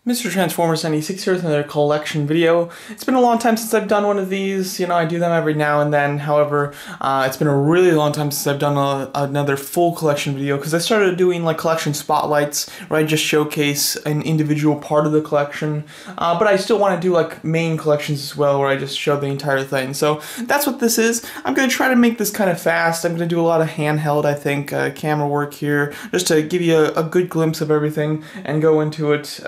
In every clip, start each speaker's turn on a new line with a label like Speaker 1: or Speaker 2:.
Speaker 1: Mr. Transformers 96 here with another collection video. It's been a long time since I've done one of these. I do them every now and then. However, it's been a really long time since I've done another full collection video because I started doing like collection spotlights where I just showcase an individual part of the collection. But I still want to do like main collections as well where I just show the entire thing. So that's what this is. I'm going to try to make this kind of fast. I'm going to do a lot of handheld, I think, camera work here just to give you a good glimpse of everything and go into it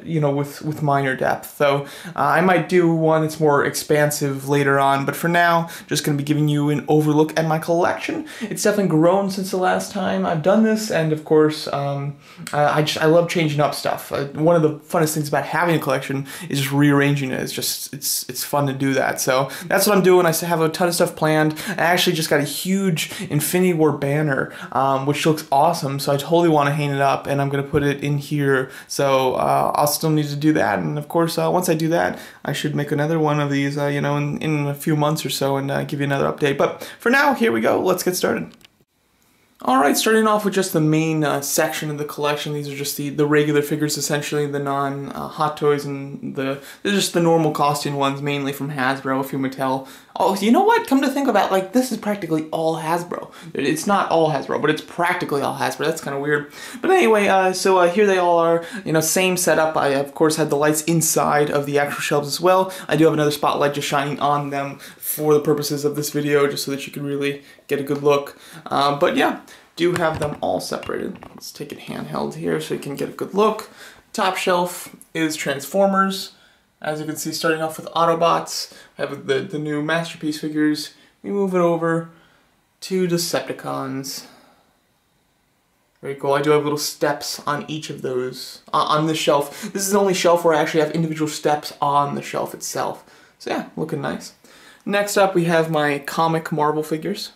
Speaker 1: with minor depth. So I might do one that's more expansive later on, but for now, just going to be giving you an overlook at my collection. It's definitely grown since the last time I've done this, and of course, I love changing up stuff. One of the funnest things about having a collection is just rearranging it. It's fun to do that. So that's what I'm doing. I have a ton of stuff planned. I actually just got a huge Infinity War banner, which looks awesome, so I totally want to hang it up, and I'm going to put it in here. So I'll still need to do that, and of course once I do that I should make another one of these in a few months or so and give you another update. But for now, here we go, let's get started. Alright, starting off with just the main section of the collection. These are just the regular figures, essentially, the non-Hot Toys, and they're just the normal costume ones, mainly from Hasbro, a few Mattel. Oh, you know what? Come to think about, like, this is practically all Hasbro. It's not all Hasbro, but it's practically all Hasbro. That's kind of weird. But anyway, so here they all are, same setup. I, of course, had the lights inside of the actual shelves as well. I do have another spotlight just shining on them for the purposes of this video, just so that you can really get a good look. But yeah, do have them all separated. Let's take it handheld here so you can get a good look. Top shelf is Transformers. As you can see, starting off with Autobots, I have the new Masterpiece figures. We move it over to Decepticons. Very cool. I do have little steps on each of those on this shelf. This is the only shelf where I actually have individual steps on the shelf itself. So yeah, looking nice. Next up, we have my comic Marvel figures.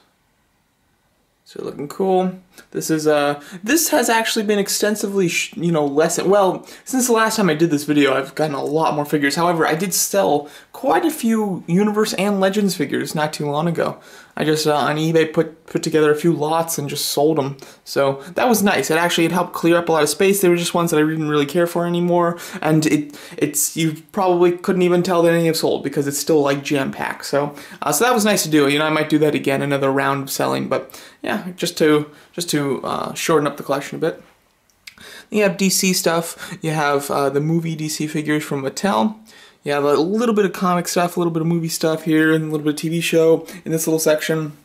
Speaker 1: So looking cool. This has actually been extensively, lessened. Well, since the last time I did this video, I've gotten a lot more figures. However, I did sell quite a few Universe and Legends figures not too long ago. I just on eBay put together a few lots and just sold them. So that was nice. It helped clear up a lot of space. They were just ones that I didn't really care for anymore, and you probably couldn't even tell that any have sold because it's still like jam-packed. So that was nice to do. I might do that again, another round of selling, but yeah, just to shorten up the collection a bit. Then you have DC stuff. You have the movie DC figures from Mattel. You have a little bit of comic stuff, a little bit of movie stuff here, and a little bit of TV show in this little section.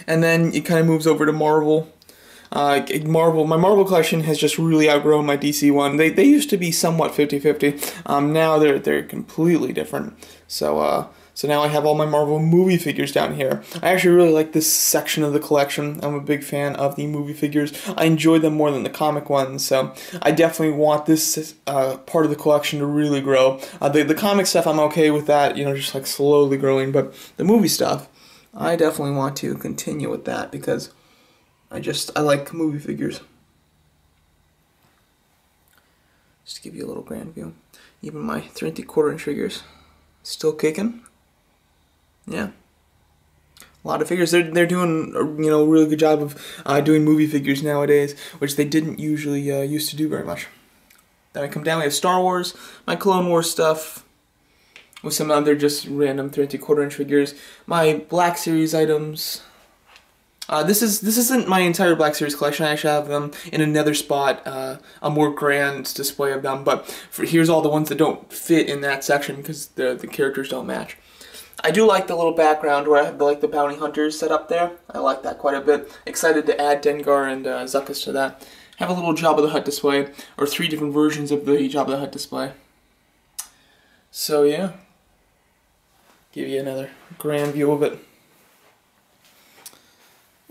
Speaker 1: And then it kind of moves over to Marvel. My Marvel collection has just really outgrown my DC one. They used to be somewhat 50-50. Now they're completely different. So now I have all my Marvel movie figures down here. I actually really like this section of the collection. I'm a big fan of the movie figures. I enjoy them more than the comic ones, so I definitely want this part of the collection to really grow. The comic stuff, I'm okay with that, just like slowly growing, but the movie stuff, I definitely want to continue with that because I like movie figures. Just to give you a little grand view. Even my 3 3/4 inch figures, still kicking. Yeah, a lot of figures. They're doing a really good job of doing movie figures nowadays, which they didn't usually used to do very much. Then I come down. We have Star Wars, my Clone Wars stuff, with some other just random 3 3/4 inch figures. My Black Series items. This isn't my entire Black Series collection. I actually have them in another spot, a more grand display of them. But here's all the ones that don't fit in that section because the characters don't match. I do like the little background where I have the bounty hunters set up there. I like that quite a bit. Excited to add Dengar and Zuckuss to that. Have a little Jabba the Hutt display, or 3 different versions of the Jabba the Hutt display. So yeah, give you another grand view of it.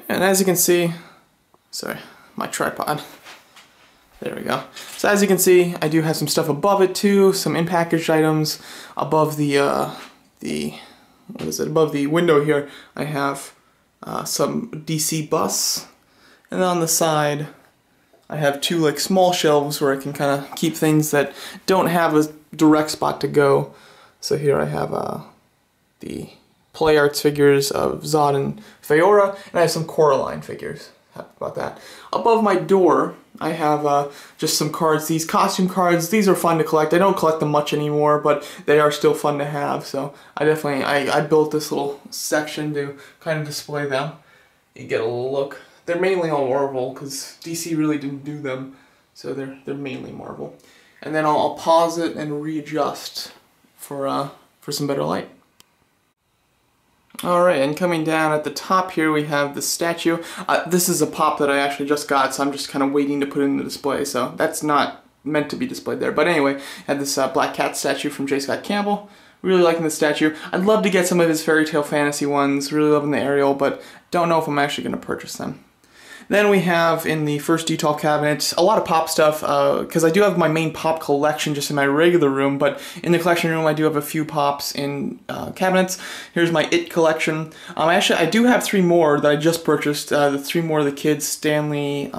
Speaker 1: And as you can see, sorry, my tripod. There we go. So as you can see, I do have some stuff above it too, some in-packaged items above above the window here. I have some DC bus, and then on the side I have 2 small shelves where I can kind of keep things that don't have a direct spot to go. So here I have the Play Arts figures of Zod and Feora, and I have some Coraline figures. Happy about that. Above my door, I have just some cards, these costume cards. These are fun to collect. I don't collect them much anymore, but they are still fun to have. So I definitely, I built this little section to kind of display them. You get a look. They're mainly all Marvel because DC really didn't do them, so they're mainly Marvel. And then I'll pause it and readjust for some better light. Alright, and coming down at the top here we have the statue. This is a pop that I actually just got, so I'm just kind of waiting to put it in the display, so that's not meant to be displayed there. But anyway, I had this Black Cat statue from J. Scott Campbell. Really liking the statue. I'd love to get some of his fairy tale fantasy ones, really loving the Ariel, but don't know if I'm actually going to purchase them. Then we have in the first detail cabinet a lot of pop stuff, because I do have my main pop collection just in my regular room, but in the collection room I do have a few pops in cabinets. Here's my It collection. Actually, I do have 3 more that I just purchased, the 3 more of the kids, Stanley,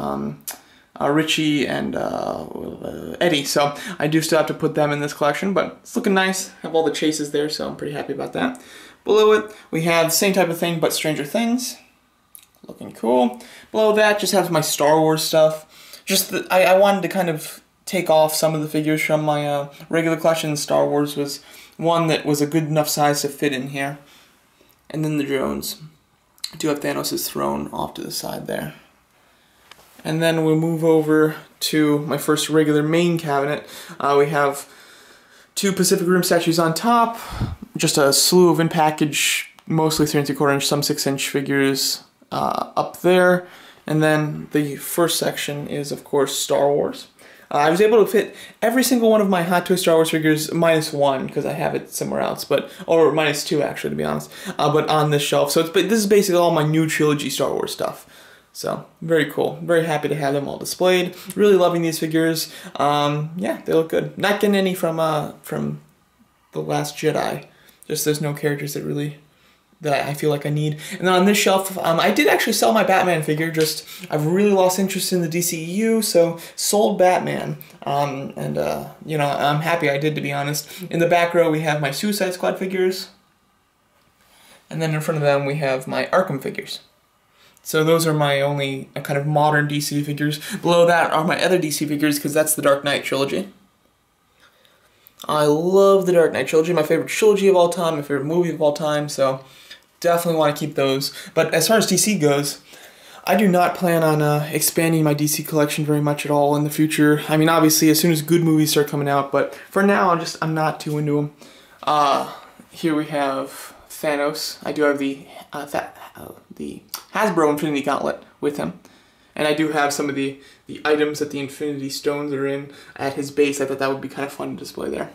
Speaker 1: Richie, and Eddie, so I do still have to put them in this collection, but it's looking nice. I have all the chases there, so I'm pretty happy about that. Below it, we have the same type of thing, but Stranger Things. Looking cool. Below that, just have my Star Wars stuff. Just I wanted to kind of take off some of the figures from my regular collection. Star Wars was one that was a good enough size to fit in here. And then the drones. I do have Thanos' throne off to the side there. And then we'll move over to my first regular main cabinet. We have 2 Pacific Rim statues on top. Just a slew of in-package, mostly 3 3/4 inch, some 6 inch figures up there. And then the first section is, of course, Star Wars. I was able to fit every single one of my Hot Toy Star Wars figures, -1, because I have it somewhere else, or -2 actually, to be honest, but on this shelf. So this is basically all my new trilogy Star Wars stuff. So, very cool. Very happy to have them all displayed. Really loving these figures. Yeah, they look good. Not getting any from The Last Jedi. Just there's no characters that I feel like I need. And then on this shelf, I did actually sell my Batman figure, just I've really lost interest in the DCEU, so sold Batman. You know, I'm happy I did, to be honest. In the back row, we have my Suicide Squad figures. And then in front of them, we have my Arkham figures. So those are my only kind of modern DC figures. Below that are my other DC figures, because that's the Dark Knight trilogy. I love the Dark Knight trilogy, my favorite trilogy of all time, my favorite movie of all time, so definitely want to keep those. But as far as DC goes, I do not plan on expanding my DC collection very much at all in the future. I mean, obviously, as soon as good movies start coming out, but for now, I'm not too into them. Here we have Thanos. I do have the Hasbro Infinity Gauntlet with him. And I do have some of the items that the Infinity Stones are in at his base. I thought that would be kind of fun to display there.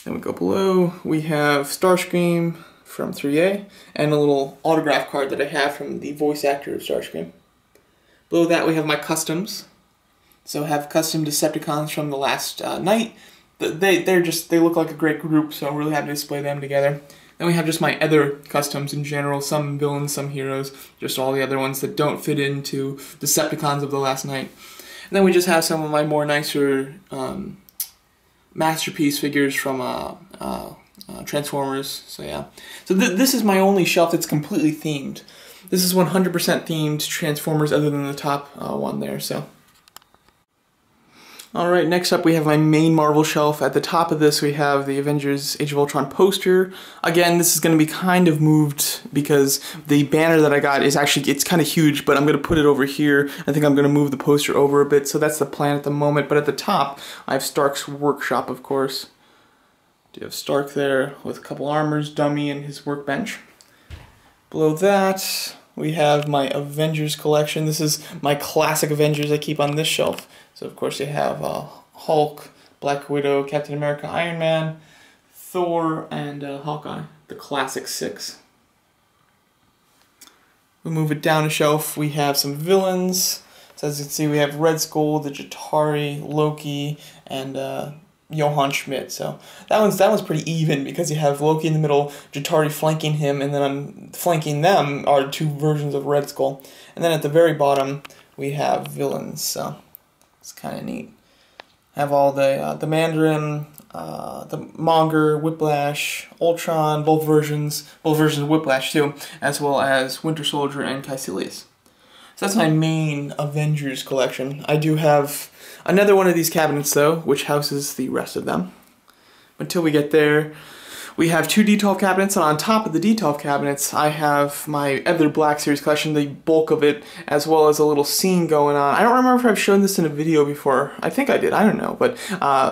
Speaker 1: Then we go below. We have Starscream from 3A, and a little autograph card that I have from the voice actor of Starscream. Below that we have my customs. So I have custom Decepticons from the last night. They look like a great group, so I'm really happy to display them together. Then we have just my other customs in general, some villains, some heroes, just all the other ones that don't fit into Decepticons of the last night. And then we just have some of my more nicer masterpiece figures from Transformers, so yeah. So this is my only shelf that's completely themed. This is 100% themed Transformers other than the top one there, so. Alright, next up we have my main Marvel shelf. At the top of this we have the Avengers Age of Ultron poster. Again, this is going to be kind of moved because the banner that I got is actually, it's kind of huge, but I'm going to put it over here. I think I'm going to move the poster over a bit, so that's the plan at the moment. But at the top, I have Stark's workshop, of course. Do you have Stark there with a couple armors, dummy, and his workbench. Below that, we have my Avengers collection. This is my classic Avengers I keep on this shelf. So of course you have Hulk, Black Widow, Captain America, Iron Man, Thor, and Hawkeye, the classic 6. We move it down a shelf, we have some villains. So as you can see, we have Red Skull, the Jatari, Loki, and Johann Schmidt. So that one's pretty even because you have Loki in the middle, Jatari flanking him, and then flanking them are 2 versions of Red Skull. And then at the very bottom we have villains. So it's kind of neat. Have all the Mandarin, the Monger, Whiplash, Ultron, both versions of Whiplash too, as well as Winter Soldier and Caecilius. So that's my main Avengers collection. I do have another one of these cabinets though, which houses the rest of them. Until we get there, we have 2 D12 cabinets, and on top of the D12 cabinets, I have my other Black Series collection, the bulk of it, as well as a little scene going on. I don't remember if I've shown this in a video before. I think I did, I don't know, but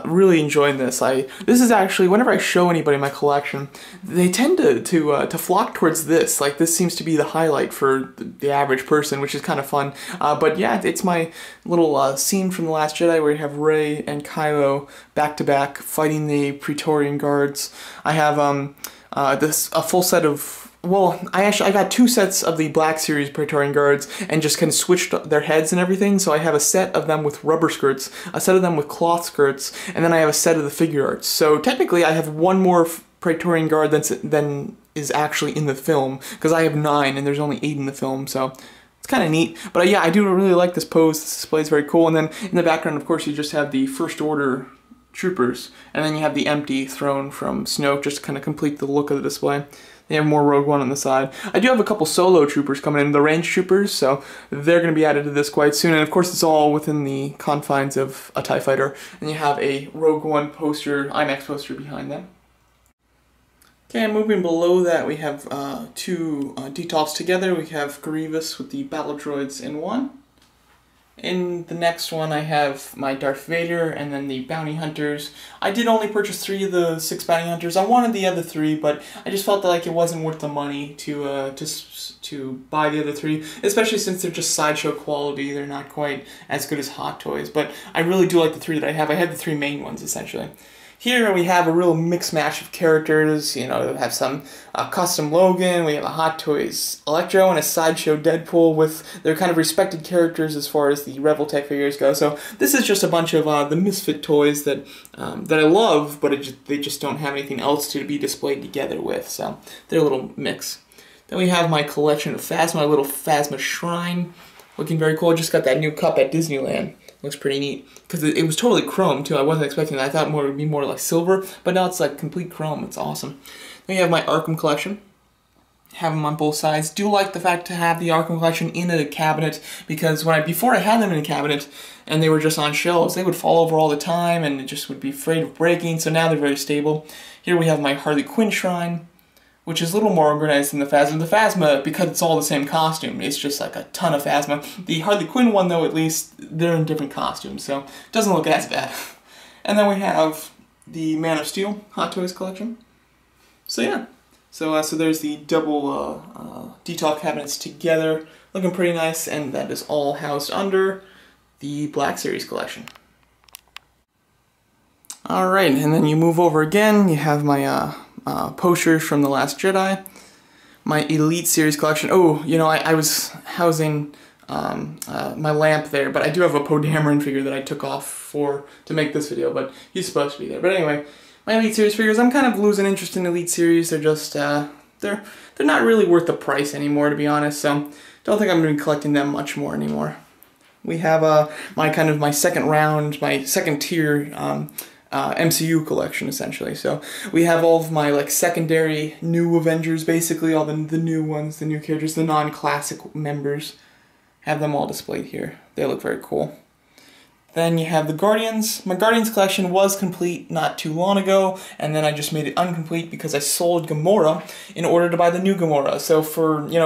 Speaker 1: really enjoying this. This is actually, whenever I show anybody my collection, they tend to flock towards this. Like, this seems to be the highlight for the average person, which is kind of fun. But yeah, it's my little scene from The Last Jedi where you have Rey and Kylo back-to-back fighting the Praetorian Guards. I have a full set of, well, I got 2 sets of the Black Series Praetorian Guards and just kind of switched their heads and everything. So I have a set of them with rubber skirts, a set of them with cloth skirts, and then I have a set of the figure arts. So technically I have 1 more Praetorian Guard than is actually in the film, because I have 9 and there's only 8 in the film, so it's kind of neat. But yeah, I do really like this pose. This display is very cool. And then in the background, of course, you just have the First Order troopers, and then you have the empty throne from Snoke just to kind of complete the look of the display. They have more Rogue One on the side. I do have a couple solo troopers coming in, the range troopers, so they're going to be added to this quite soon, and of course it's all within the confines of a TIE fighter, and you have a Rogue One poster, IMAX poster behind them. Okay, moving below that, we have 2 D12s together. We have Grievous with the battle droids in one. In the next one, I have my Darth Vader and then the Bounty Hunters. I did only purchase 3 of the 6 Bounty Hunters. I wanted the other 3, but I just felt like it wasn't worth the money to buy the other 3, especially since they're just sideshow quality. They're not quite as good as Hot Toys, but I really do like the 3 that I have. I have the 3 main ones, essentially. Here we have a real mix match of characters. You know, we have some custom Logan, we have a Hot Toys Electro, and a Sideshow Deadpool with their kind of respected characters as far as the Reveltech figures go. So this is just a bunch of the Misfit toys that I love, but they just don't have anything else to be displayed together with. So they're a little mix. Then we have my collection of Phasma, my little Phasma shrine, looking very cool. I just got that new cup at Disneyland. Looks pretty neat, because it was totally chrome too. I wasn't expecting that. I thought it would be more like silver, but now it's like complete chrome. It's awesome. Then you have my Arkham collection. Have them on both sides. Do like the fact to have the Arkham collection in a cabinet, because before I had them in a cabinet and they were just on shelves, they would fall over all the time and it just would be afraid of breaking, so now they're very stable. Here we have my Harley Quinn shrine, which is a little more organized than the Phasma. The Phasma, because it's all the same costume, it's just like a ton of Phasma. The Harley Quinn one, though, at least, they're in different costumes, so it doesn't look as bad. And then we have the Man of Steel Hot Toys collection. So yeah, so there's the double D12 cabinets together, looking pretty nice, and that is all housed under the Black Series collection. Alright, and then you move over again, you have my posters from The Last Jedi, my Elite Series collection. Oh, you know, I was housing my lamp there, but I do have a Poe Dameron figure that I took off to make this video, but he's supposed to be there. But anyway, my Elite Series figures, I'm kind of losing interest in Elite Series. They're just, they're not really worth the price anymore, to be honest, so don't think I'm going to be collecting them much more anymore. We have my second round, my second tier MCU collection, essentially. So we have all of my secondary new Avengers, basically all the new ones, the new characters, the non-classic members. Have them all displayed here. They look very cool. Then you have the Guardians. My Guardians collection was complete not too long ago, and then I just made it incomplete because I sold Gamora in order to buy the new Gamora. So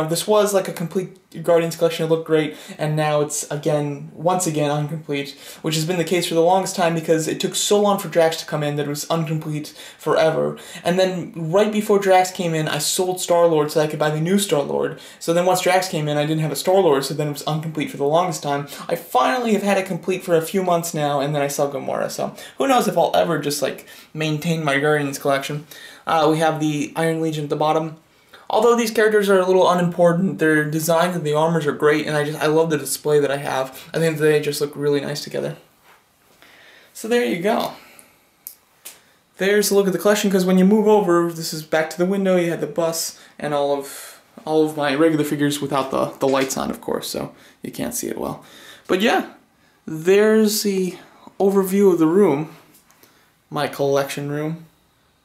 Speaker 1: this was like a complete Guardians collection. It looked great, and now it's once again incomplete, which has been the case for the longest time because it took so long for Drax to come in that it was incomplete forever. And then right before Drax came in, I sold Star-Lord so I could buy the new Star-Lord. So then once Drax came in, I didn't have a Star-Lord, so then it was incomplete for the longest time. I finally have had it complete for a few months now, and then I sell Gamora. So who knows if I'll ever just maintain my Guardians collection. We have the Iron Legion at the bottom. Although these characters are a little unimportant, their designs and the armors are great, and I love the display that I have. I think they just look really nice together. So there you go. There's a look at the collection, because when you move over, this is back to the window, you have the bus and all of my regular figures without the lights on, of course, so you can't see it well. But yeah, there's the overview of the room, my collection room.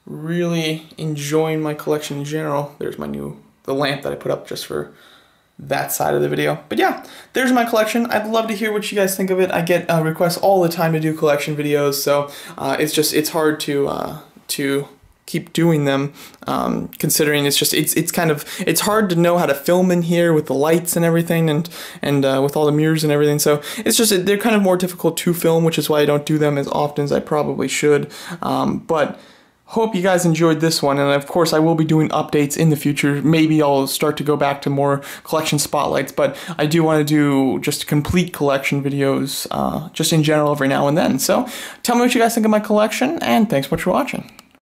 Speaker 1: Really enjoying my collection in general. There's the lamp that I put up just for that side of the video. But yeah, there's my collection. I'd love to hear what you guys think of it. I get requests all the time to do collection videos, so it's hard to keep doing them, considering it's hard to know how to film in here with the lights and everything, and with all the mirrors and everything. So they're kind of more difficult to film, which is why I don't do them as often as I probably should. But hope you guys enjoyed this one, and of course I will be doing updates in the future. Maybe I'll start to go back to more collection spotlights, but I do want to do just complete collection videos just in general every now and then. So tell me what you guys think of my collection, and thanks so much for watching.